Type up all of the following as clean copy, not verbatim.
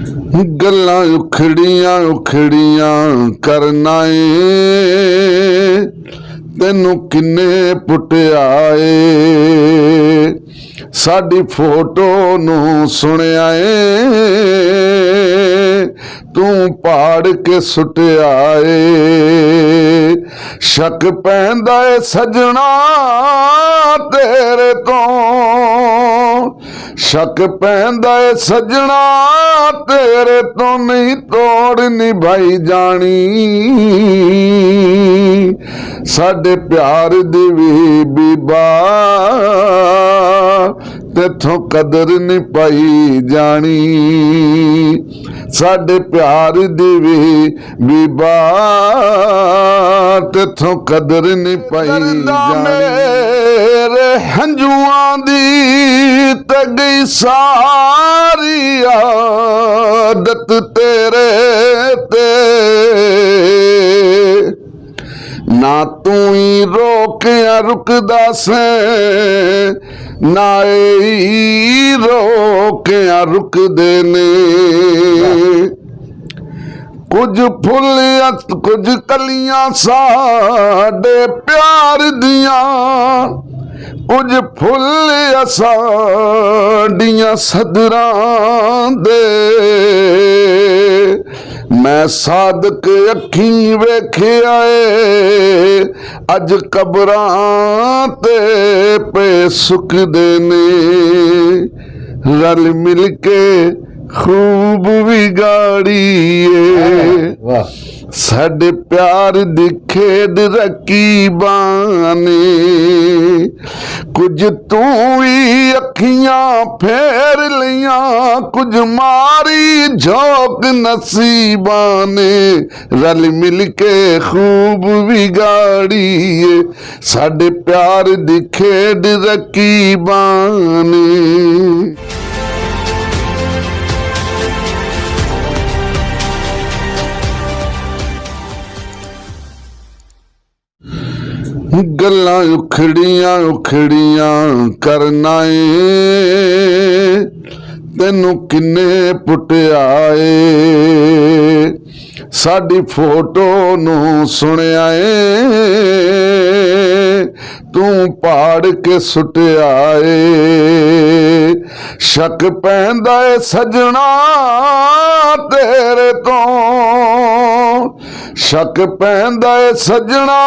गल्लां उखड़ियां उखड़ियां करना ए तैनू किन्ने पुट्टिया ए साडी फोटो नू सुनिया ए तू पाड़ के सुटिया ए शक पैंदा ए सजना तेरे तो शक पैंदा ए सजना तेरे तो नहीं तोड़ निभाई जानी साडे प्यार दी वी बीबा तेथों कदर नहीं पाई जानी साडे प्यार दी वी बीबा तेथों कदर नहीं पाई जानी मेरे हंजुआं दी ते गई सारी आदत तेरे ते ना तू ही रोकिया रुकदा से ना ही रोकिया रुकदे ने कुछ फुल कुछ कलियां साडे प्यार दियां कुछ फुल साडियां सदरां दे मैं सादक अखी वेखिया ए अज कबरां ते पे सुखदे ने रल मिल के खूब बिगाड़िए साडे प्यार दी खेड रकीबां ने कुछ तू ही अखियां फेर लियां कुछ मारी झोंक नसीबां ने रल मिल के खूब बिगाड़िए साडे प्यार दी खेड रकीबां ने गल्लां उखड़ियां उखड़ियां करना ए तैनू किन्ने पुट्टिया ए साडी फोटो नू सुनिया ए तू पाड़ के सुटिया ए शक पैंदा ए सजना तेरे तो शक पैंदा ए सजना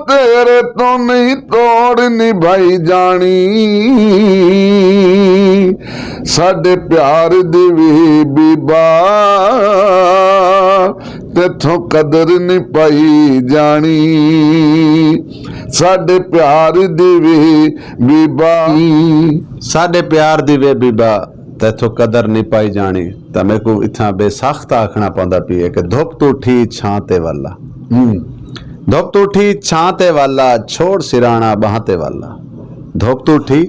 तेरे तो नहीं तोड़ निभाई जानी साडे प्यार दी वी बीबा तेथों कदर नहीं पाई जानी साडे प्यार दी वी बीबा साडे प्यार दी वे बीबा तैथों कदर नहीं पाई जानी तो मेरे को इतना बेसाख्त आखना पौंदा पी है कि धुप तो उठी छां ते वाला धुप तो उठी छां ते वाला छोड़ सिराना बहाते वाला धुप तो उठी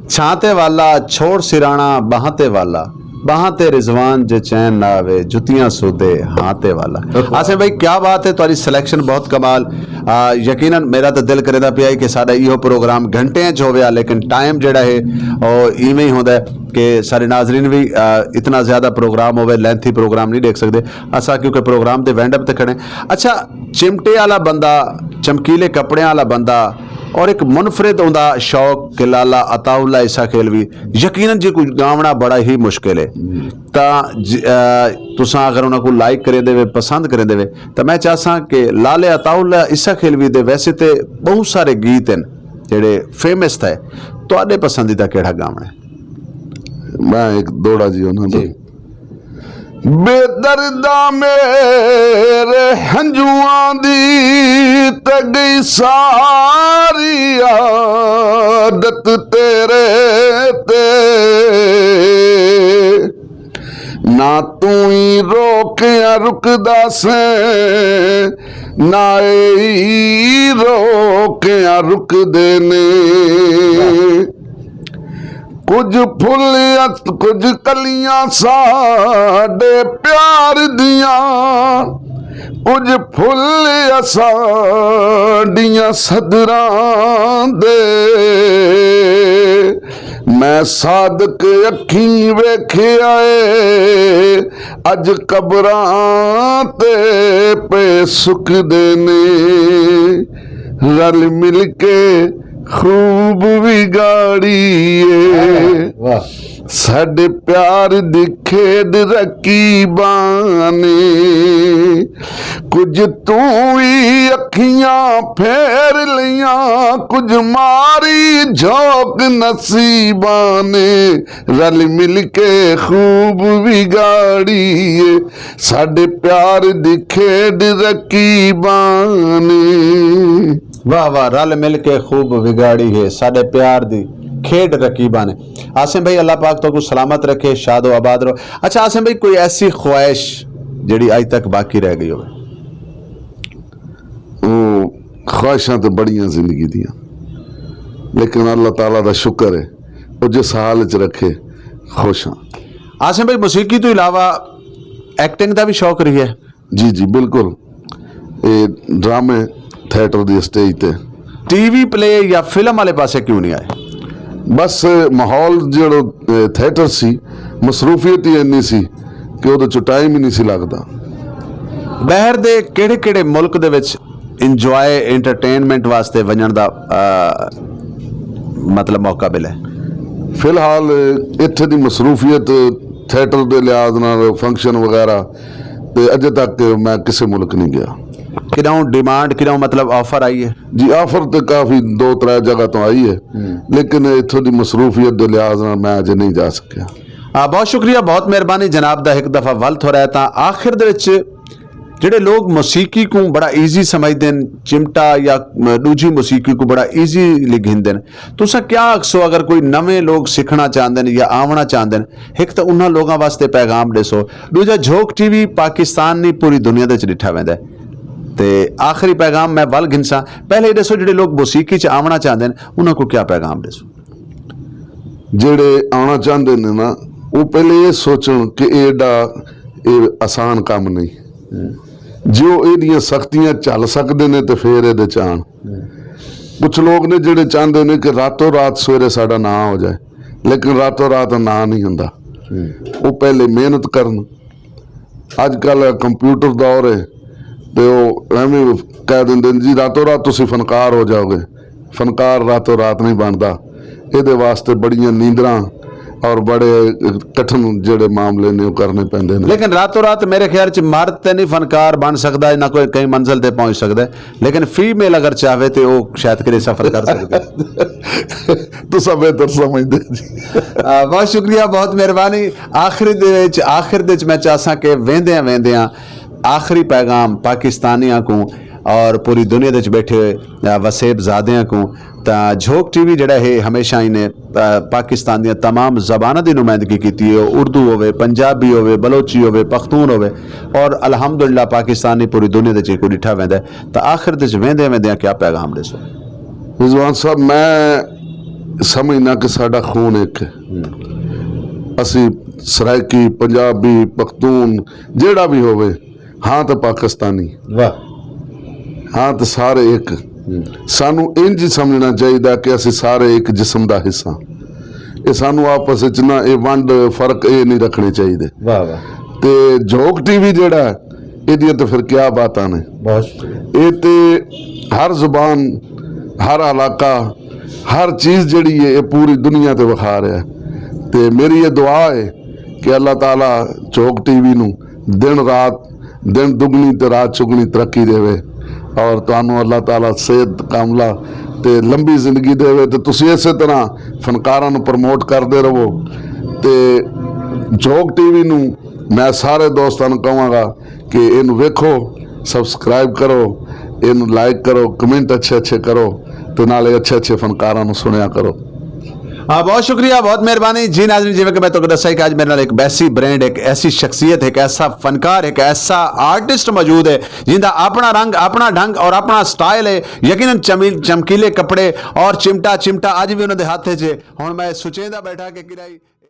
छां ते वाला छोड़ सिराना बहाते वाला बहाते रिजवान जे चैन ना आवे जुतियां सूदे हाथे वाला आसे भाई क्या बात है तुम्हारी सिलेक्शन बहुत कमाल यकीनन मेरा तो दिल करेदा पिया कि साडा इहो प्रोग्राम घंटे च होवे लेकिन टाइम जेड़ा है और इवें ही होंदा है कि सारे नाजरीन भी इतना ज़्यादा प्रोग्राम होवे लेंथी प्रोग्राम नहीं देख सकते असा क्योंकि प्रोग्राम के वेंड अप ते खड़े अच्छा चिमटे वाला बंदा चमकीले कपड़े वाला बंदा और एक मुनफरिद उनका शौक कि लाला अताउल्ला ईसा खेलवी यकीनन जी कुछ गावना बड़ा ही मुश्किल है तुसा अगर उन्होंने लाइक करे देवे पसंद करे देवे तो मैं चाहसा कि लाले अताउल्ला ईसा खेलवी दे वैसे तो बहुत सारे गीत हैं जेड़े फेमस थे तुहाडे पसंदीदा केड़ा गावना है मैं एक दौड़ा जी उन्होंने बेदर्दा मेरे हंजुआं दी ते गई सारी आदत तेरे ते ना तू ही रोकिया रुकदा से ना ही रोकिया रुकदे ने कुछ फुल कुछ कलियां साडे प्यार दियां कुछ फुल साडियां सदरां दे मैं सादक अखी वेखिया ए ਅੱਜ ਕਬਰਾਂ ਤੇ ਪੇ ਸੁੱਕਦੇ ਨੇ ਰਲ ਮਿਲ ਕੇ ਖੂਬ ਵਿਗਾੜੀਏ वाह ਸਾਡੇ ਪਿਆਰ ਦੀ ਖੇਡ ਰਕੀਬਾਂ ਨੇ ਕੁਝ ਤੂੰ ਵੀ ਅੱਖੀਆਂ ਫੇਰ ਲਈਆਂ ਕੁਝ ਮਾਰੀ ਝੋਕ ਨਸੀਬਾਂ ਨੇ ਰਲ ਮਿਲ ਕੇ ਖੂਬ ਵਿਗਾੜੀਏ ਸਾਡੇ ਪਿਆਰ ਦੀ ਖੇਡ ਰਕੀਬਾਂ ਨੇ वाह वाह रल मिल के खूब बिगाड़ी है साडे प्यार दी खेड रकीबा ने। आसिम भाई अल्लाह पाक तो को सलामत रखे शादो आबाद रहो। अच्छा आसिम भाई कोई ऐसी ख्वाहिश जड़ी आज तक बाकी रह गई हो? ਉਹ ख्वाहिशां तो बड़ियां जिंदगी दियां लेकिन अल्लाह ताला दा शुक्र है वो जिस हाल च रखे खुश हाँ। आसिम भाई मौसीकी तो इलावा एक्टिंग का भी शौक रही है? जी जी बिल्कुल ये ड्रामे थिएटर दी स्टेज ते टीवी प्ले या फिल्म वाले पासे क्यों नहीं आए? बस माहौल जो थिएटर सी मसरूफियत ही इन्नी सी कि ਉਹਦੇ ਚ ਟਾਈਮ ਹੀ ਨਹੀਂ ਸੀ ਲੱਗਦਾ। बाहर दे केड़े केड़े मुल्क दे विच इंजॉय एंटरटेनमेंट वास्ते वजन दा मतलब मौका मिले? ਫਿਲਹਾਲ ਇੱਥੇ ਦੀ ਮਸਰੂਫੀਅਤ थिएटर ਦੇ ਲਿਹਾਜ਼ ਨਾਲ ਫੰਕਸ਼ਨ ਵਗੈਰਾ ਤੇ ਅਜੇ ਤੱਕ ਮੈਂ ਕਿਸੇ ਮੁਲਕ ਨਹੀਂ ਗਿਆ। किनों डिमांड किनों मतलब ऑफर आई है? जी ऑफर तो काफ़ी 2-3 जगह तो आई है लेकिन इतों की मसरूफियत के लिहाज नाल मैं अजे नहीं जा सकिया। बहुत शुक्रिया बहुत मेहरबानी जनाब दा एक दफ़ा वल्त हो रहा है तां आखिर दे विच ਜਿਹੜੇ ਲੋਕ ਮੌਸੀਕੀ को बड़ा ईजी समझते हैं चिमटा या दूजी मौसीकी को बड़ा ईजीली गिनते हैं तुसा क्या आखसो अगर कोई नवे लोग सीखना चाहते हैं या आवना चाहते हैं एक तो उन्होंने लोगों वास्ते पैगाम दसो दूजा झोक टीवी पाकिस्तान नहीं पूरी दुनिया दे डिठा वैंदा ते आखिरी पैगाम मैं वल गिनसा पहले दसो ਜਿਹੜੇ लोग मौसीकी च आवना चाहते हैं उन्होंने को क्या पैगाम दसो? ਜਿਹੜੇ ਆਉਣਾ ਚਾਹੁੰਦੇ ਨੇ ਨਾ ਉਹ ਪਹਿਲੇ ਇਹ ਸੋਚਣ ਕਿ ਇਹ ਆਸਾਨ ਕੰਮ ਨਹੀਂ ਜੋ ਇਹਦੀਆਂ ਸਖਤੀਆਂ ਚੱਲ ਸਕਦੇ ਨੇ ਤੇ ਫਿਰ ਇਹਦੇ ਚ ਆਣ। ਕੁਝ ਲੋਕ ਨੇ ਜਿਹੜੇ ਚਾਹੁੰਦੇ ਨੇ ਕਿ ਰਾਤੋਂ ਰਾਤ ਸਵੇਰੇ ਸਾਡਾ ਨਾਂ ਹੋ ਜਾਏ ਲੇਕਿਨ ਰਾਤੋਂ ਰਾਤ ਨਾਂ ਨਹੀਂ ਹੁੰਦਾ ਉਹ ਪਹਿਲੇ ਮਿਹਨਤ ਕਰਨ। ਅੱਜ ਕੱਲ ਕੰਪਿਊਟਰ ਦੌਰ ਹੈ ਤੇ ਉਹ ਐਵੇਂ ਕਹਿ ਦਿੰਦੇ ਨੇ ਜੀ ਰਾਤੋਂ ਰਾਤ ਤੁਸੀਂ ਫਨਕਾਰ ਹੋ ਜਾਓਗੇ। ਫਨਕਾਰ ਰਾਤੋਂ ਰਾਤ ਨਹੀਂ ਬਣਦਾ ਇਹਦੇ ਵਾਸਤੇ ਬੜੀਆਂ ਨੀਂਦਰਾਂ और बड़े कठिन जेड़े मामले ने करने पैंदे ने। लेकिन रातों रात मेरे ख्याल च मर्द ते नहीं फनकार बन सकता ना कोई कई मंजिल ते पहुंच सकता है लेकिन फीमेल अगर चाहे तो वो शायद किसी सफर कर सकते तो सब बेहतर समझते जी। बहुत शुक्रिया बहुत मेहरबानी। आखिर दे मैं चाहसा कि वेंदियां वेंदियां आखिरी पैगाम पाकिस्तानियों को और पूरी दुनिया दे बैठे वसेब ज़ादियां को झोक टीवी जड़ा है हमेशा इन्हें पाकिस्तान दी तमाम ज़बानां दी नुमाइंदगी की है उर्दू होवे पंजाबी होवे बलोची होवे पख्तून होवे और अल्हम्दुलिल्लाह पाकिस्तान ने पूरी दुनिया दे कोई डिठा वैंदा तो आखिर दे वेंदे वेंदे क्या पैगाम दसो? रिजवान साहब मैं समझना कि साडा खून एक असी सराइकी पंजाबी पख्तून जेड़ा भी होवे हाँ तो पाकिस्तानी हाँ तो सारे एक सानू इंज समझना चाहिए कि असी सारे एक जिस्म का हिस्सा ये सानू आपस विच ना ये वंड फर्क ये नहीं रखने चाहिए। वाह वाह। ते झोक टीवी जेड़ा ये तो फिर क्या बात ने ये तो हर जुबान हर इलाका हर चीज़ जड़ी है ये पूरी दुनिया ते विखा रहा है ते मेरी ये दुआ है कि अल्लाह ताला झोक टीवी नू दिन दुगनी ते रात चुगनी तरक्की देवे और तुहानू अल्लाह ताला सेहत कामला ते लंबी जिंदगी देवे ते तुसी इस तरह फनकारां नू प्रमोट करते रहो। ते झोक टीवी नू मैं सारे दोस्तां नू कहांगा कि इनू वेखो सबसक्राइब करो इनू लाइक करो कमेंट अच्छे अच्छे करो ते नाले अच्छे अच्छे फनकारां नू सुनिया करो। हाँ बहुत शुक्रिया बहुत मेहरबानी जी नाज़रीन जिवें कि मैं तो दसा कि आज मेरे नाल एक वैसी ब्रांड एक ऐसी शख्सियत एक ऐसा फनकार एक ऐसा आर्टिस्ट मौजूद है जिंदा अपना रंग अपना ढंग और अपना स्टाइल है यकीनन चमकीले कपड़े और चिमटा अज भी उन्होंने हाथ च हुण मैं सुचेंदा बैठा के किराई